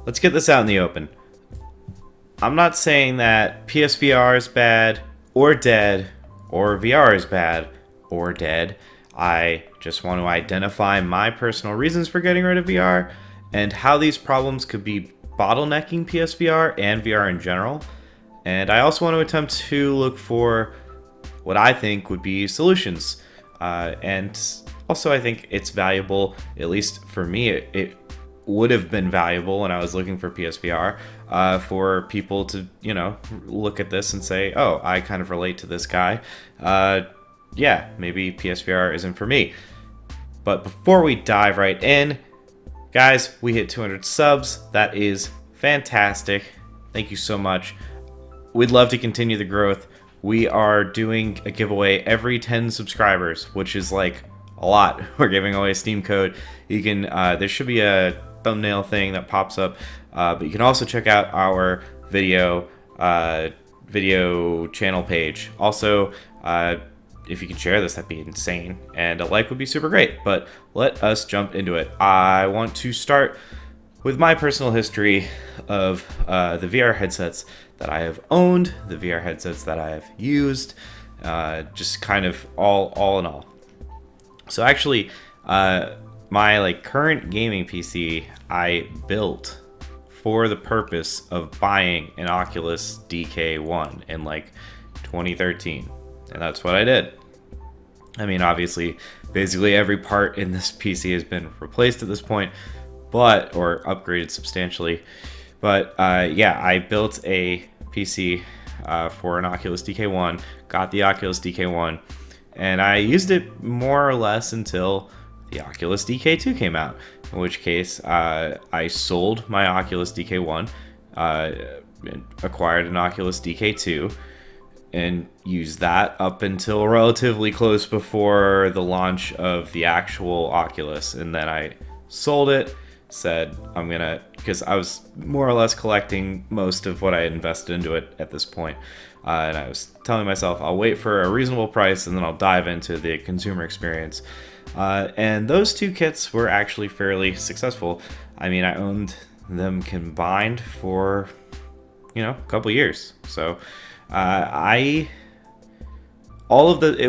let's get this out in the open. I'm not saying that PSVR is bad or dead, or VR is bad or dead. I just want to identify my personal reasons for getting rid of VR and how these problems could be bottlenecking PSVR and VR in general. And I also want to attempt to look for what I think would be solutions. And also, I think it's valuable, at least for me, it would have been valuable when I was looking for PSVR, for people to, look at this and say, oh, I kind of relate to this guy. Yeah, maybe PSVR isn't for me. But before we dive right in, guys, we hit 200 subs. That is fantastic. Thank you so much. We'd love to continue the growth. We are doing a giveaway every 10 subscribers, which is like a lot. We're giving away a Steam code. You can, there should be a thumbnail thing that pops up, but you can also check out our video channel page. Also, if you can share this, that'd be insane, and a like would be super great. But let us jump into it. I want to start with my personal history of the VR headsets that I have owned, the VR headsets that I have used, just kind of all in all. So actually, my current gaming PC I built for the purpose of buying an Oculus DK1 in 2013, and that's what I did. I mean, obviously, basically every part in this PC has been replaced at this point, or upgraded substantially. But yeah, I built a PC for an Oculus DK1, got the Oculus DK1, and I used it more or less until the Oculus DK2 came out, in which case I sold my Oculus DK1, acquired an Oculus DK2, and used that up until relatively close before the launch of the actual Oculus. And then I sold it, said because I was more or less collecting most of what I had invested into it at this point. And I was telling myself, I'll wait for a reasonable price and then I'll dive into the consumer experience. And those two kits were actually fairly successful. I mean, I owned them combined for, a couple years. So it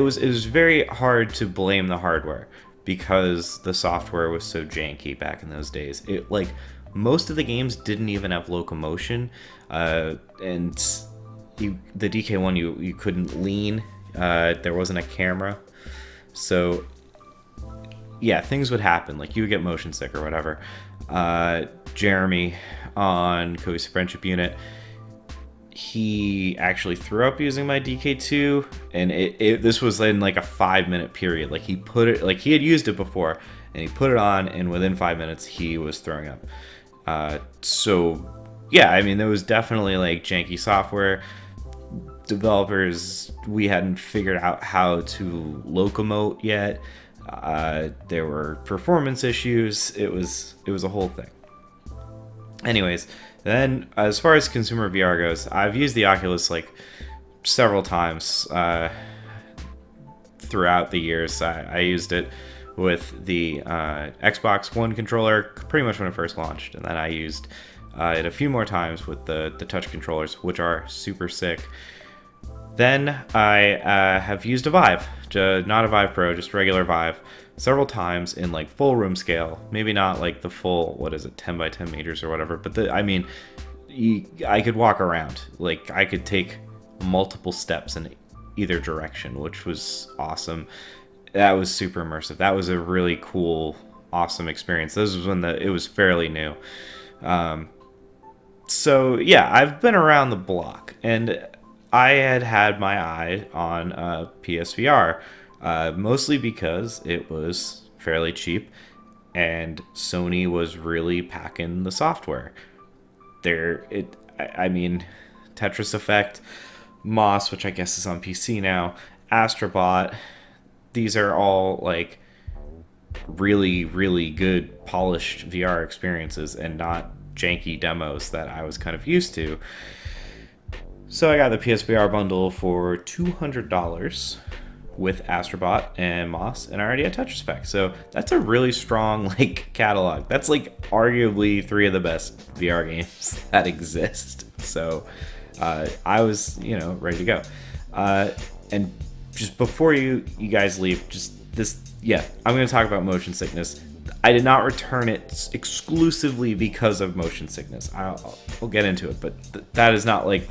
was very hard to blame the hardware because the software was so janky back in those days. Most of the games didn't even have locomotion, and the DK1 you couldn't lean. There wasn't a camera, so yeah, things would happen. You would get motion sick or whatever. Jeremy on Cohesive Friendship Unit, he actually threw up using my DK2, and this was in a 5-minute period. He put it, he had used it before, and he put it on, and within 5 minutes he was throwing up. So yeah, I mean, there was definitely janky software. Developers, we hadn't figured out how to locomote yet. There were performance issues. It was a whole thing. Anyways, then as far as consumer VR goes, I've used the Oculus several times throughout the years. I used it with the Xbox One controller pretty much when it first launched, and then I used it a few more times with the touch controllers, which are super sick. Then I have used a Vive, not a Vive Pro, just regular Vive, several times in full room scale. Maybe not the full, 10 by 10 meters or whatever, but I could walk around. I could take multiple steps in either direction, which was awesome. That was super immersive. That was a really cool, awesome experience. This was when it was fairly new. So yeah, I've been around the block, and I had my eye on PSVR, mostly because it was fairly cheap, and Sony was really packing the software. I mean, Tetris Effect, Moss, which I guess is on PC now, Astrobot, these are all really, really good polished VR experiences and not janky demos that I was kind of used to. So I got the PSVR bundle for $200, with Astrobot and Moss, and I already had Tetris Effect. So that's a really strong like catalog. That's like arguably 3 of the best VR games that exist. So I was, you know, ready to go. And just before you guys leave, just this, yeah, I'm going to talk about motion sickness. I did not return it exclusively because of motion sickness. I'll get into it, but that is not like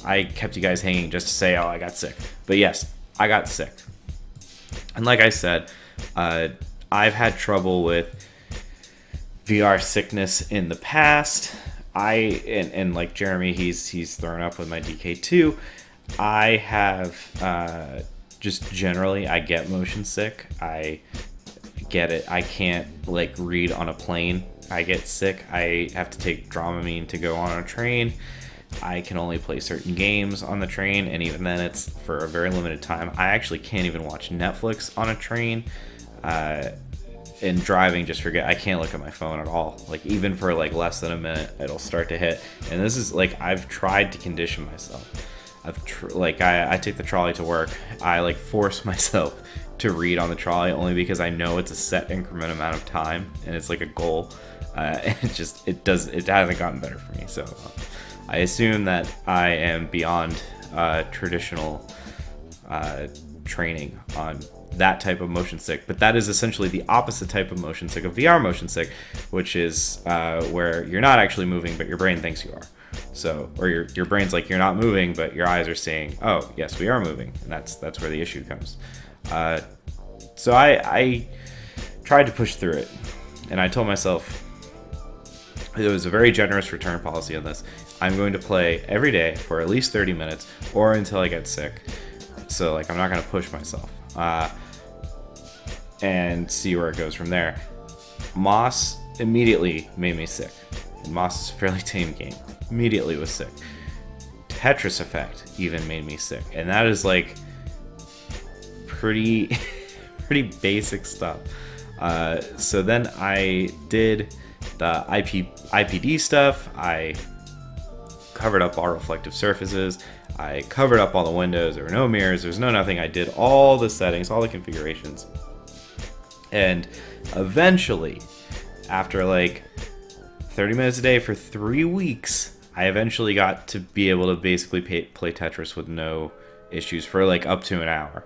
I kept you guys hanging just to say, oh, I got sick. But yes, I got sick. And like I said, I've had trouble with VR sickness in the past. And like Jeremy, he's thrown up with my DK2. I have just generally, I get motion sick. I get it. I can't like read on a plane. I get sick. I have to take Dramamine to go on a train. I can only play certain games on the train, and even then it's for a very limited time. I actually can't even watch Netflix on a train. And driving, just forget, I can't look at my phone at all. Like even for like less than a minute, it'll start to hit. And this is like, I've tried to condition myself. I take the trolley to work. I like force myself to read on the trolley only because I know it's a set increment amount of time and it's like a goal. And it hasn't gotten better for me. So I assume that I am beyond traditional training on that type of motion sick, but that is essentially the opposite type of motion sick of VR motion sick, which is where you're not actually moving, but your brain thinks you are. So, or your brain's like, you're not moving, but your eyes are saying, oh, yes, we are moving. And that's where the issue comes. So I tried to push through it, and I told myself, there was a very generous return policy on this. I'm going to play every day for at least 30 minutes or until I get sick. So like, I'm not going to push myself. And see where it goes from there. Moss immediately made me sick. And Moss is a fairly tame game. Immediately was sick. Tetris Effect even made me sick. And that is like pretty basic stuff. So then I did the IPD stuff. I covered up all reflective surfaces. I covered up all the windows. There were no mirrors. There was no nothing. I did all the settings, all the configurations. And eventually, after like 30 minutes a day for 3 weeks, I eventually got to be able to basically play Tetris with no issues for like up to an hour.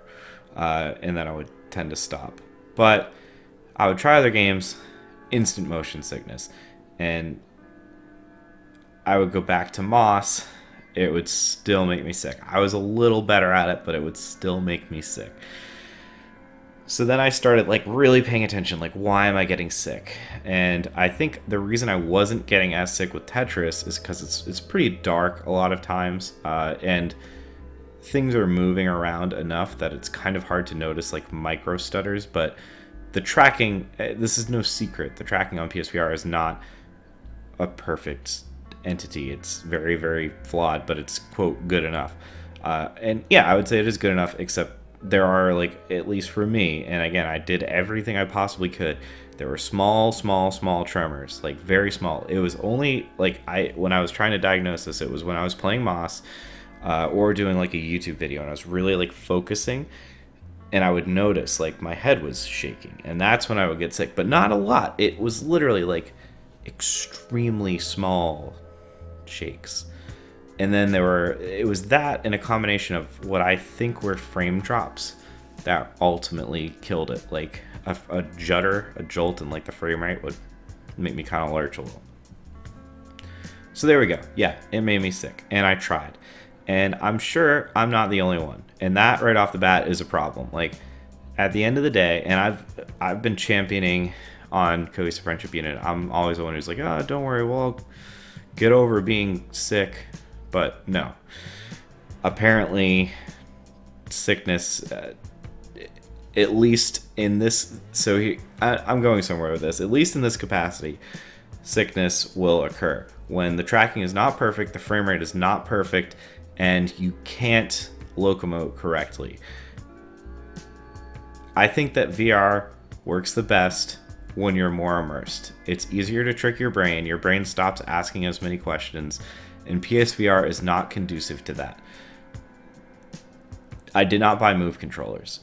And then I would tend to stop. But I would try other games, instant motion sickness. And I would go back to Moss. It would still make me sick. I was a little better at it, but it would still make me sick. So then I started like really paying attention, like why am I getting sick? And I think the reason I wasn't getting as sick with Tetris is because it's pretty dark a lot of times, and things are moving around enough that it's kind of hard to notice like micro stutters. But the tracking, this is no secret, the tracking on PSVR is not a perfect entity. It's very, very flawed, but it's quote good enough. And yeah, I would say it is good enough, except there are like, at least for me, and again, I did everything I possibly could. There were small tremors, like very small. It was only like when I was trying to diagnose this, it was when I was playing Moss or doing like a YouTube video, and I was really like focusing, and I would notice like my head was shaking, and that's when I would get sick, but not a lot. It was literally like extremely small shakes. And then it was that in a combination of what I think were frame drops that ultimately killed it. Like a judder, a jolt, and like the frame rate would make me kind of lurch a little. So there we go. Yeah, it made me sick, and I tried. And I'm sure I'm not the only one. And that right off the bat is a problem. Like at the end of the day, and I've been championing on Cohesive Friendship Unit. I'm always the one who's like, oh, don't worry, we'll get over being sick. But no, apparently sickness, at least in this, I'm going somewhere with this, at least in this capacity, sickness will occur. When the tracking is not perfect, the frame rate is not perfect, and you can't locomote correctly. I think that VR works the best when you're more immersed. It's easier to trick your brain stops asking as many questions, and PSVR is not conducive to that. I did not buy Move controllers.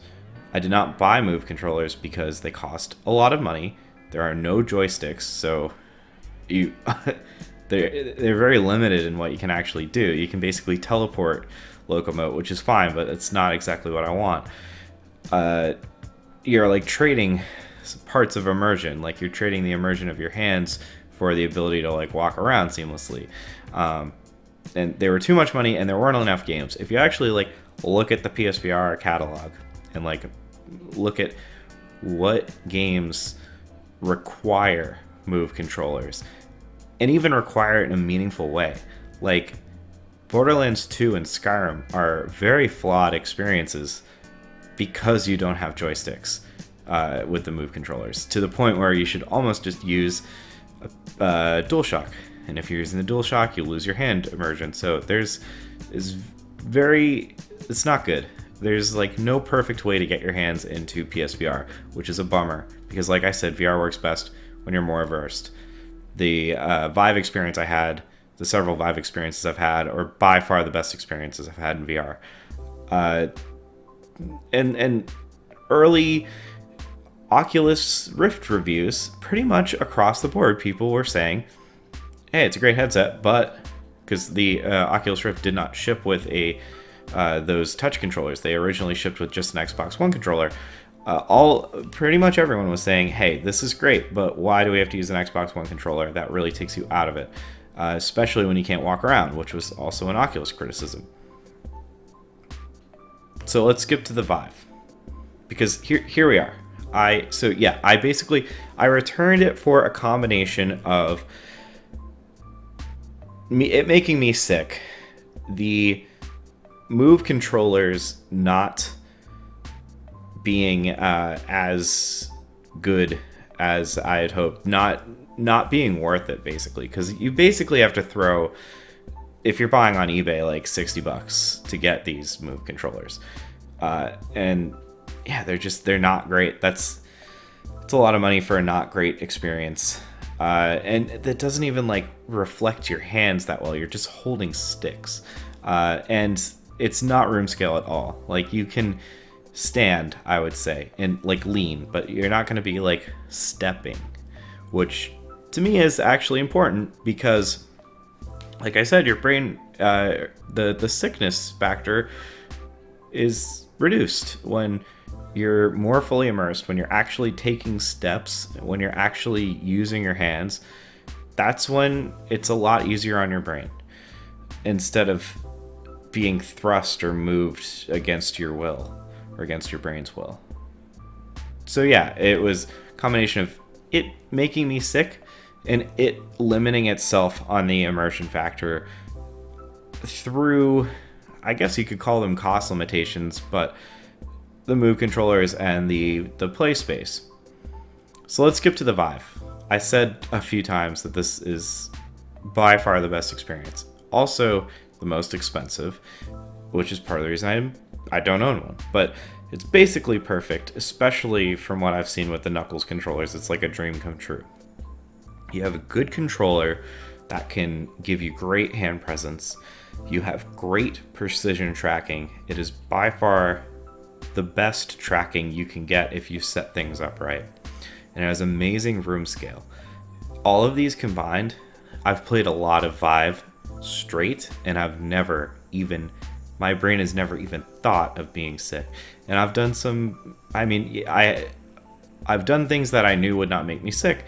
I did not buy Move controllers because they cost a lot of money. There are no joysticks, so you they're very limited in what you can actually do. You can basically teleport locomote, which is fine, but it's not exactly what I want. You're like trading parts of immersion, like you're trading the immersion of your hands for the ability to like walk around seamlessly. And they were too much money, and there weren't enough games. If you actually like look at the PSVR catalog and like look at what games require Move controllers, and even require it in a meaningful way, like Borderlands 2 and Skyrim are very flawed experiences because you don't have joysticks with the Move controllers, to the point where you should almost just use DualShock. And if you're using the DualShock, you lose your hand immersion. So it's not good. There's like no perfect way to get your hands into PSVR, which is a bummer, because like I said, VR works best when you're more versed. The Vive experience I had, the several Vive experiences I've had, are by far the best experiences I've had in VR. And early Oculus Rift reviews, pretty much across the board, people were saying, hey, it's a great headset, but because the Oculus Rift did not ship with those touch controllers, they originally shipped with just an Xbox One controller. Pretty much everyone was saying, hey, this is great, but why do we have to use an Xbox One controller? That really takes you out of it, especially when you can't walk around, which was also an Oculus criticism. So let's skip to the Vive, because here we are. I returned it for a combination of it making me sick, the Move controllers not being as good as I had hoped, not being worth it, basically, because you basically have to throw, if you're buying on eBay, like $60 to get these Move controllers, and yeah, they're not great. It's a lot of money for a not great experience. And that doesn't even like reflect your hands that well. You're just holding sticks, and it's not room scale at all. Like you can stand, I would say, and like lean, but you're not going to be like stepping, which to me is actually important because, like I said, your brain, the sickness factor is reduced when you're more fully immersed, when you're actually taking steps, when you're actually using your hands. That's when it's a lot easier on your brain, instead of being thrust or moved against your will or against your brain's will. So yeah, it was a combination of it making me sick and it limiting itself on the immersion factor through, I guess you could call them cost limitations, but the Move controllers and the play space. So let's skip to the Vive. I said a few times that this is by far the best experience. Also the most expensive, which is part of the reason I don't own one. But it's basically perfect, especially from what I've seen with the Knuckles controllers. It's like a dream come true. You have a good controller that can give you great hand presence. You have great precision tracking. It is by far the best tracking you can get if you set things up right. And it has amazing room scale. All of these combined, I've played a lot of Vive straight, and my brain has never even thought of being sick. And I've done I've done things that I knew would not make me sick,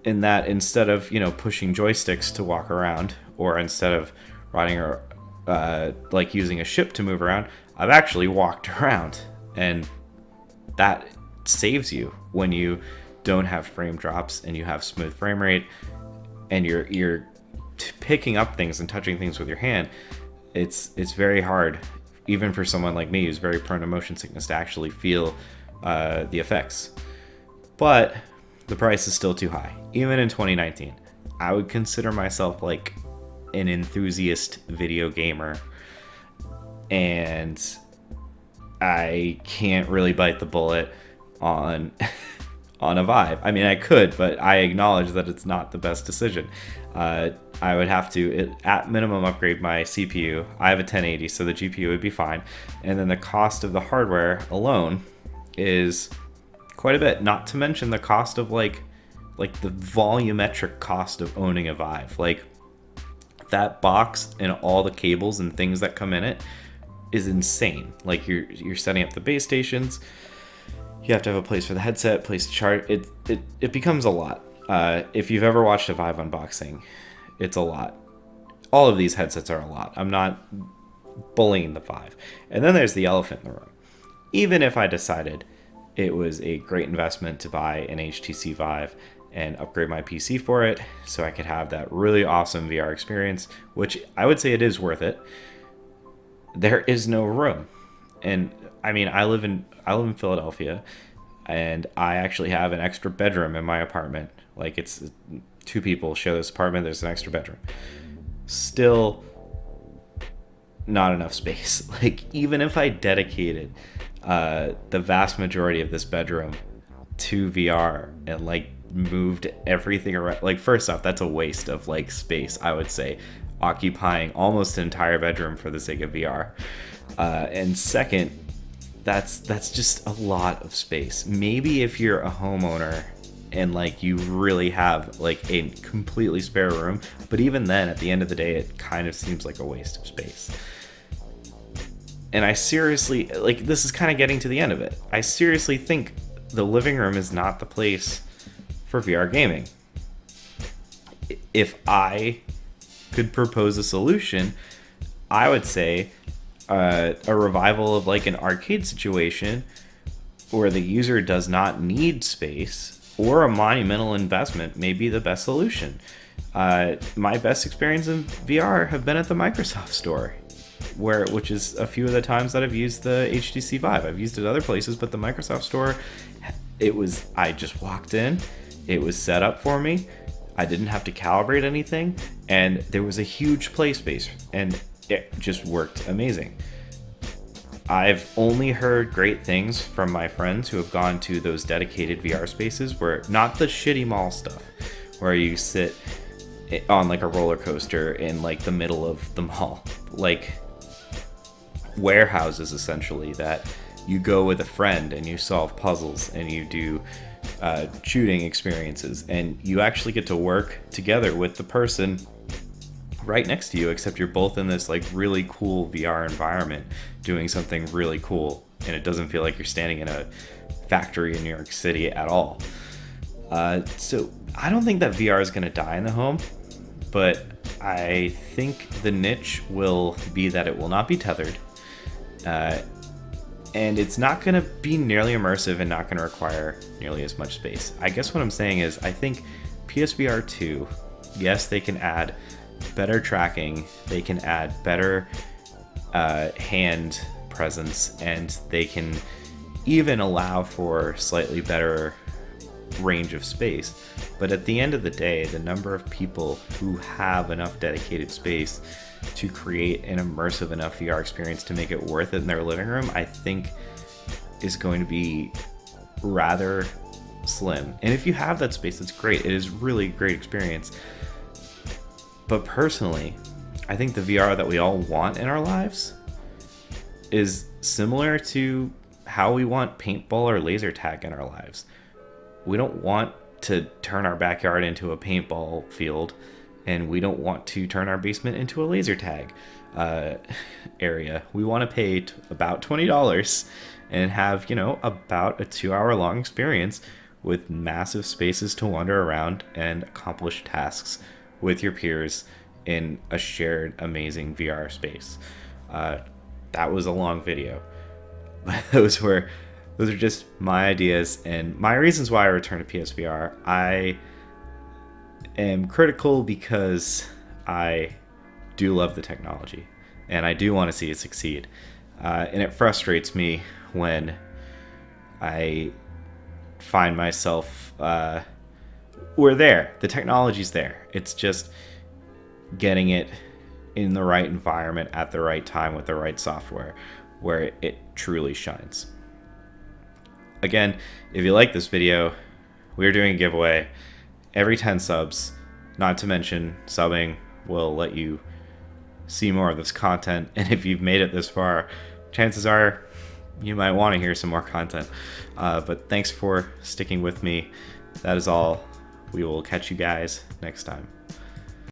in that instead of, pushing joysticks to walk around, or instead of riding or like using a ship to move around, I've actually walked around, and that saves you when you don't have frame drops and you have smooth frame rate, and you're picking up things and touching things with your hand. It's very hard, even for someone like me who's very prone to motion sickness, to actually feel the effects. But the price is still too high. Even in 2019, I would consider myself like an enthusiast video gamer, and I can't really bite the bullet on a Vive. I mean, I could, but I acknowledge that it's not the best decision. I would have to, at minimum, upgrade my CPU. I have a 1080, so the GPU would be fine. And then the cost of the hardware alone is quite a bit. Not to mention the cost of like the volumetric cost of owning a Vive. Like that box and all the cables and things that come in it is insane. Like you're setting up the base stations. You have to have a place for the headset, place to charge. It becomes a lot. If you've ever watched a Vive unboxing, it's a lot. All of these headsets are a lot. I'm not bullying the Vive. And then there's the elephant in the room. Even if I decided it was a great investment to buy an HTC Vive and upgrade my PC for it so I could have that really awesome VR experience, which I would say it is worth it, there is no room. And I mean, I live in Philadelphia, and I actually have an extra bedroom in my apartment. Like, it's 2 people share this apartment, there's an extra bedroom. Still not enough space. Like, even if I dedicated the vast majority of this bedroom to VR and like moved everything around, like, first off, that's a waste of like space, I would say, occupying almost an entire bedroom for the sake of VR. And second, that's just a lot of space. Maybe if you're a homeowner and like you really have like a completely spare room, but even then, at the end of the day, it kind of seems like a waste of space. And I seriously, like, this is kind of getting to the end of it. I seriously think the living room is not the place for VR gaming. If I could propose a solution, I would say a revival of like an arcade situation where the user does not need space or a monumental investment may be the best solution. My best experience in VR have been at the Microsoft Store, which is a few of the times that I've used the HTC Vive. I've used it other places, but the Microsoft Store, I just walked in, it was set up for me, I didn't have to calibrate anything, and there was a huge play space, and it just worked amazing. I've only heard great things from my friends who have gone to those dedicated VR spaces, where not the shitty mall stuff, where you sit on like a roller coaster in like the middle of the mall, like warehouses essentially, that you go with a friend and you solve puzzles and you do shooting experiences, and you actually get to work together with the person right next to you, except you're both in this like really cool VR environment doing something really cool, and it doesn't feel like you're standing in a factory in New York City at all. So I don't think that VR is going to die in the home, but I think the niche will be that it will not be tethered, and it's not going to be nearly immersive and not going to require nearly as much space. I guess what I'm saying is, I think PSVR 2, yes, they can add better tracking, they can add better hand presence, and they can even allow for slightly better range of space. But at the end of the day, the number of people who have enough dedicated space to create an immersive enough VR experience to make it worth it in their living room, I think is going to be rather slim. And if you have that space, that's great. It is really a great experience. But personally, I think the VR that we all want in our lives is similar to how we want paintball or laser tag in our lives. We don't want to turn our backyard into a paintball field, and we don't want to turn our basement into a laser tag area. We want to pay about $20 and have, about a 2-hour long experience with massive spaces to wander around and accomplish tasks with your peers in a shared amazing VR space. That was a long video, but those are just my ideas and my reasons why I returned to PSVR. I am critical because I do love the technology and I do want to see it succeed. And it frustrates me when I find myself, we're there, the technology's there. It's just getting it in the right environment at the right time with the right software where it truly shines. Again, if you like this video, we're doing a giveaway every 10 subs, not to mention subbing will let you see more of this content. And if you've made it this far, chances are you might want to hear some more content. But thanks for sticking with me. That is all. We will catch you guys next time.